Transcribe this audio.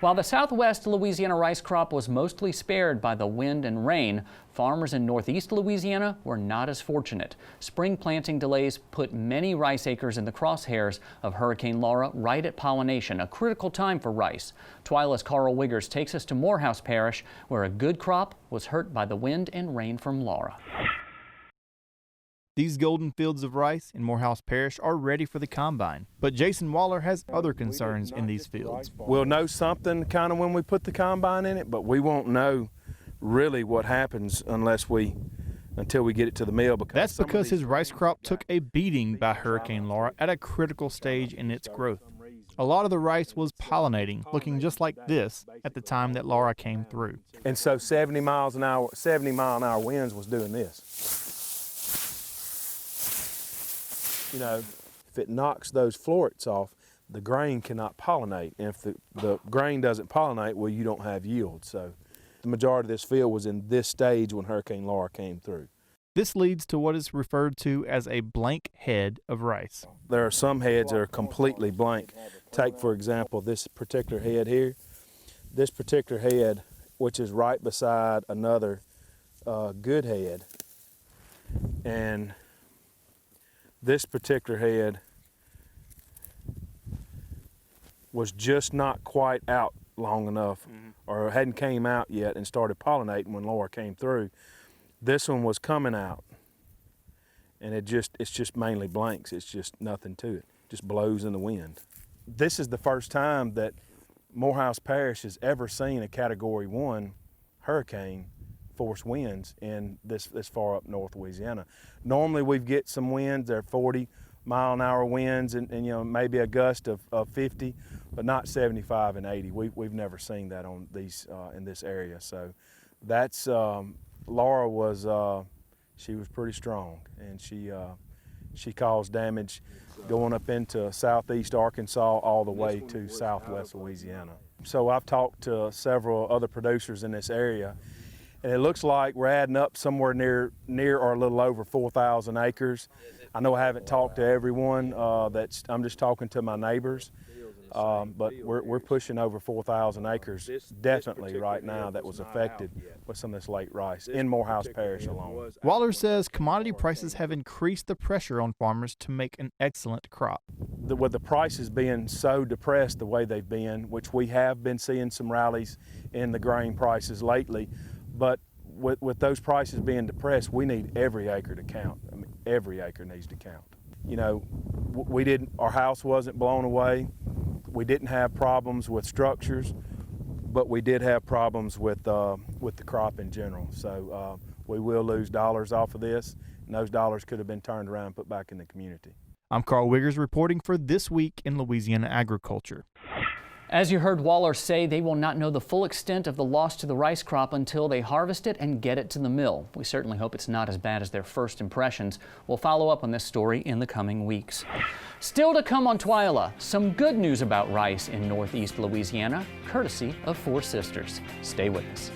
While the Southwest Louisiana rice crop was mostly spared by the wind and rain, farmers in Northeast Louisiana were not as fortunate. Spring planting delays put many rice acres in the crosshairs of Hurricane Laura right at pollination, a critical time for rice. TWILA's Karl Wiggers takes us to Morehouse Parish, where a good crop was hurt by the wind and rain from Laura. These golden fields of rice in Morehouse Parish are ready for the combine, but Jason Waller has other concerns in these fields. We'll know something kind of when we put the combine in it, but we won't know really what happens until we get it to the mill. That's because his rice crop took a beating by Hurricane Laura at a critical stage in its growth. A lot of the rice was pollinating, looking just like this at the time that Laura came through. And so 70 mile an hour winds was doing this. You know, if it knocks those florets off, the grain cannot pollinate. And if the grain doesn't pollinate, well, you don't have yield. So the majority of this field was in this stage when Hurricane Laura came through. This leads to what is referred to as a blank head of rice. There are some heads that are completely blank. Take, for example, this particular head here. This particular head, which is right beside another good head. And this particular head was just not quite out long enough, or hadn't came out yet and started pollinating when Laura came through. This one was coming out, and it's just mainly blanks. It's just nothing to it. Just blows in the wind. This is the first time that Morehouse Parish has ever seen a Category 1 hurricane force winds in this far up North Louisiana. Normally we get some winds, they're 40-mile-an-hour winds and you know, maybe a gust of 50, but not 75 and 80. We've never seen that on these in this area. So that's Laura was she was pretty strong, and she caused damage going up into southeast Arkansas all the way to southwest Louisiana. So I've talked to several other producers in this area, and it looks like we're adding up somewhere near or a little over 4,000 acres. I know I haven't talked to everyone. I'm just talking to my neighbors, but we're pushing over 4,000 acres definitely right now that was affected with some of this late rice in Morehouse Parish alone. Waller says commodity prices have increased the pressure on farmers to make an excellent crop. With the prices being so depressed the way they've been, which we have been seeing some rallies in the grain prices lately, but with those prices being depressed, we need every acre to count. I mean, every acre needs to count. You know, our house wasn't blown away. We didn't have problems with structures, but we did have problems with the crop in general. So we will lose dollars off of this, and those dollars could have been turned around and put back in the community. I'm Karl Wiggers reporting for This Week in Louisiana Agriculture. As you heard Waller say, they will not know the full extent of the loss to the rice crop until they harvest it and get it to the mill. We certainly hope it's not as bad as their first impressions. We'll follow up on this story in the coming weeks. Still to come on TWILA, some good news about rice in Northeast Louisiana, courtesy of Four Sisters. Stay with us.